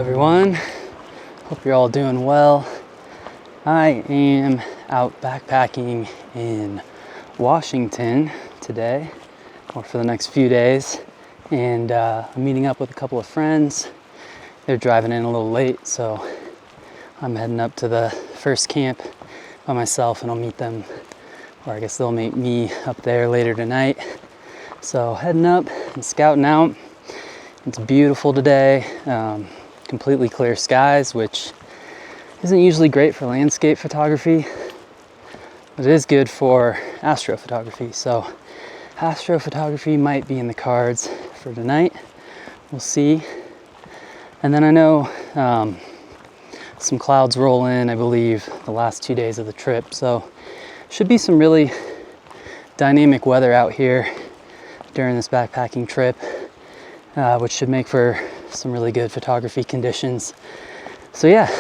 everyone. Hope you're all doing well. I am out backpacking in Washington today, or for the next few days, and I'm meeting up with a couple of friends. They're driving in a little late, so I'm heading up to the first camp by myself, and I'll meet them, or I guess they'll meet me up there later tonight. So heading up and scouting out. It's beautiful today. Completely clear skies, which isn't usually great for landscape photography, but it is good for astrophotography. So astrophotography might be in the cards for tonight. We'll see. And then I know some clouds roll in, I believe, the last 2 days of the trip. So should be some really dynamic weather out here during this backpacking trip, which should make for some really good photography conditions. So yeah,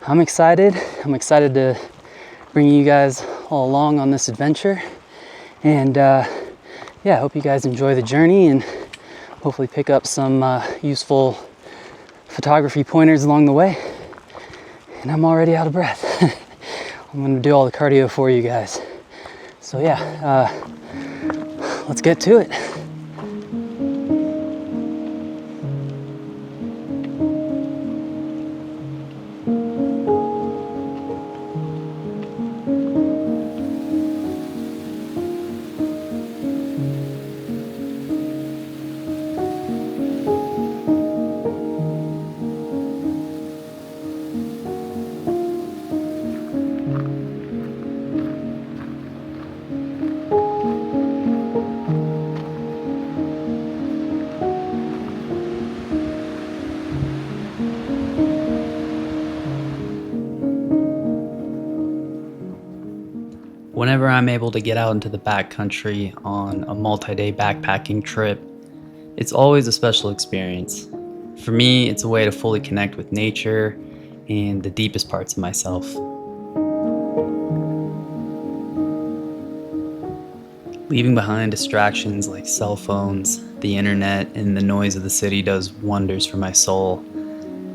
I'm excited. I'm excited to bring you guys all along on this adventure. And yeah, I hope you guys enjoy the journey and hopefully pick up some useful photography pointers along the way. And I'm already out of breath. I'm gonna do all the cardio for you guys. So yeah, let's get to it. Whenever I'm able to get out into the backcountry on a multi-day backpacking trip, it's always a special experience. For me, it's a way to fully connect with nature and the deepest parts of myself. Leaving behind distractions like cell phones, the internet, and the noise of the city does wonders for my soul.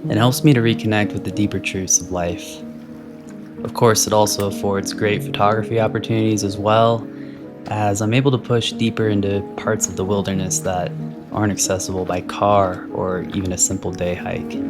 It helps me to reconnect with the deeper truths of life. Of course, it also affords great photography opportunities as well, as I'm able to push deeper into parts of the wilderness that aren't accessible by car or even a simple day hike.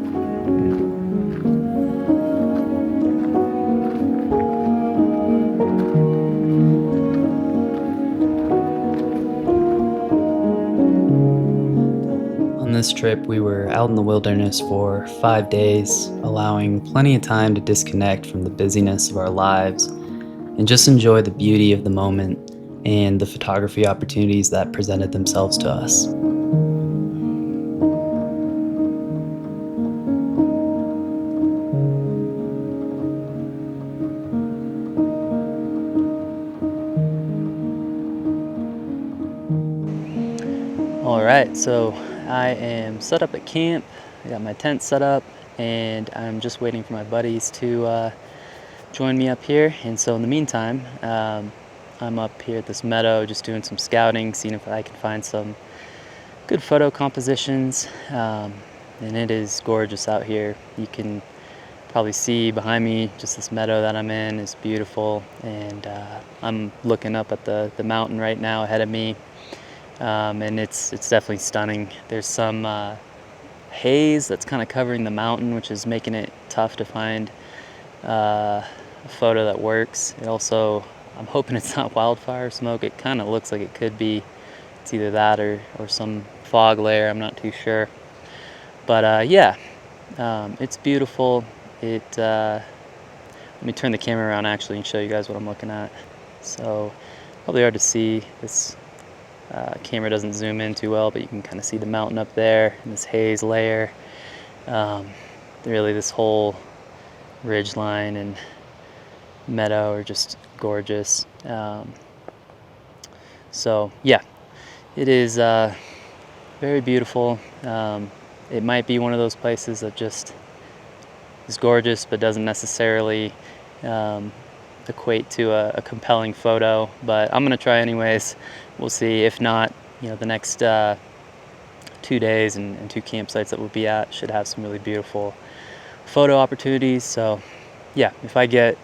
On this trip, we were out in the wilderness for 5 days, allowing plenty of time to disconnect from the busyness of our lives and just enjoy the beauty of the moment and the photography opportunities that presented themselves to us. All right, so I am set up at camp. I got my tent set up, and I'm just waiting for my buddies to join me up here. And so in the meantime, I'm up here at this meadow just doing some scouting, seeing if I can find some good photo compositions. And it is gorgeous out here. You can probably see behind me just this meadow that I'm in is beautiful. And I'm looking up at the mountain right now ahead of me. And it's definitely stunning. There's some haze that's kind of covering the mountain, which is making it tough to find a photo that works. It also, I'm hoping it's not wildfire smoke. It kind of looks like it could be. It's either that or some fog layer. I'm not too sure. But yeah, it's beautiful. Let me turn the camera around actually and show you guys what I'm looking at. So probably hard to see. This camera doesn't zoom in too well, but you can kind of see the mountain up there and this haze layer. Really, this whole ridge line and meadow are just gorgeous. So yeah, it is very beautiful. It might be one of those places that just is gorgeous but doesn't necessarily equate to a compelling photo, but I'm gonna try anyways. We'll see. If not, the next 2 days and 2 campsites that we'll be at should have some really beautiful photo opportunities. So yeah, if I get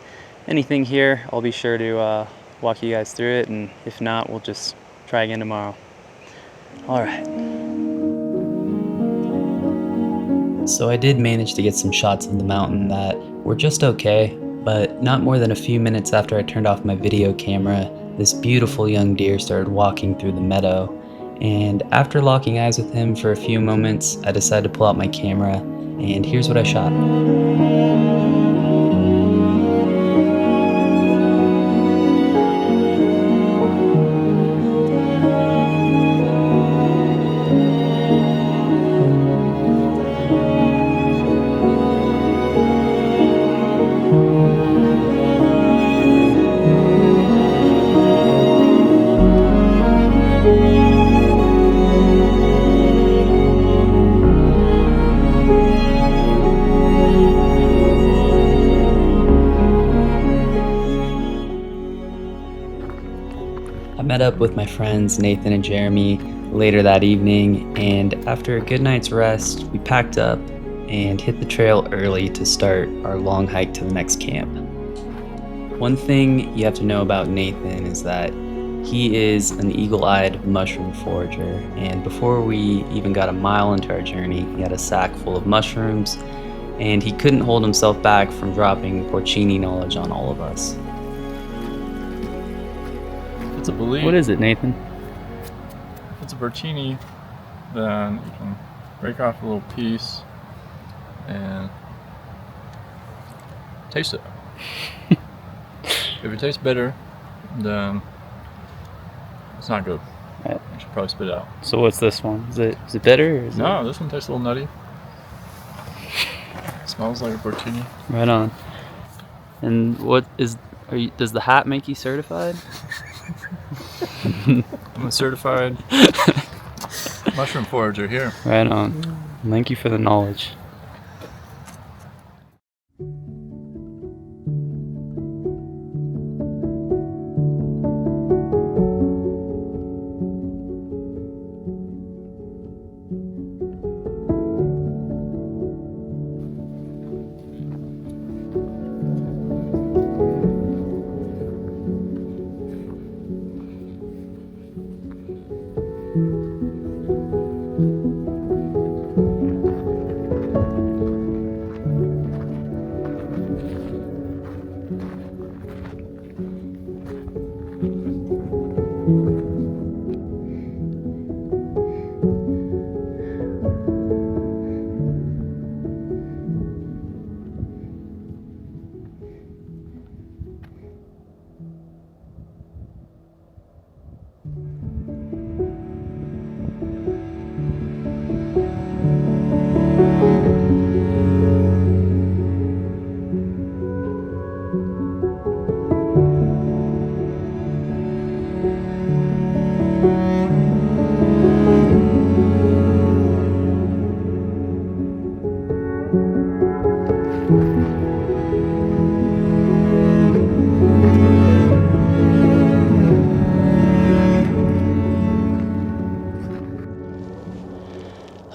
anything here, I'll be sure to walk you guys through it, and if not, we'll just try again tomorrow. All right. So I did manage to get some shots of the mountain that were just okay, but not more than a few minutes after I turned off my video camera, this beautiful young deer started walking through the meadow. And after locking eyes with him for a few moments, I decided to pull out my camera, and here's what I shot. I met up with my friends Nathan and Jeremy later that evening, and after a good night's rest, we packed up and hit the trail early to start our long hike to the next camp. One thing you have to know about Nathan is that he is an eagle-eyed mushroom forager, and before we even got a mile into our journey, he had a sack full of mushrooms, and he couldn't hold himself back from dropping porcini knowledge on all of us. It's a belief. What is it, Nathan? If it's a porcini, then you can break off a little piece and taste it. If it tastes bitter, then it's not good. Right. You should probably spit it out. So what's this one? Is it bitter? Or is No, this one tastes a little nutty. It smells like a porcini. Right on. And what is? Does the hat make you certified? I'm a certified mushroom forager here. Right on. Thank you for the knowledge.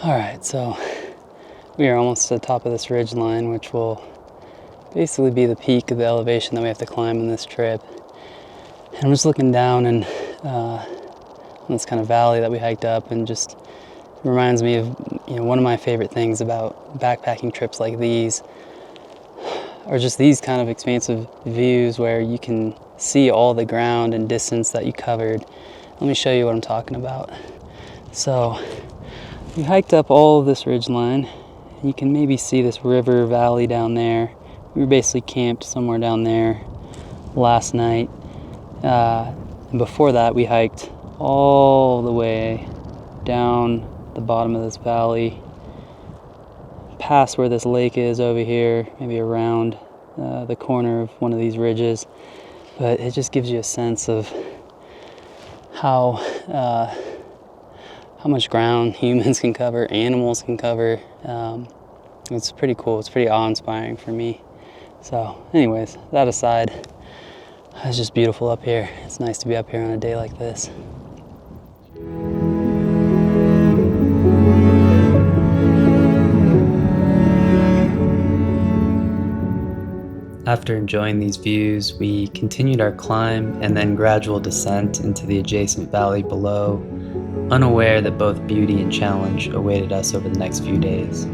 Alright, so we are almost to the top of this ridge line, which will basically be the peak of the elevation that we have to climb in this trip. And I'm just looking down and on this kind of valley that we hiked up, and just reminds me of, one of my favorite things about backpacking trips like these are just these kind of expansive views where you can see all the ground and distance that you covered. Let me show you what I'm talking about. So we hiked up all of this ridge line. You can maybe see this river valley down there. We were basically camped somewhere down there last night. And before that, we hiked all the way down the bottom of this valley, past where this lake is over here, maybe around the corner of one of these ridges. But it just gives you a sense of how much ground humans can cover, animals can cover. It's pretty cool. It's pretty awe-inspiring for me. So anyways, that aside, it's just beautiful up here. It's nice to be up here on a day like this. After enjoying these views, we continued our climb and then gradual descent into the adjacent valley below, unaware that both beauty and challenge awaited us over the next few days.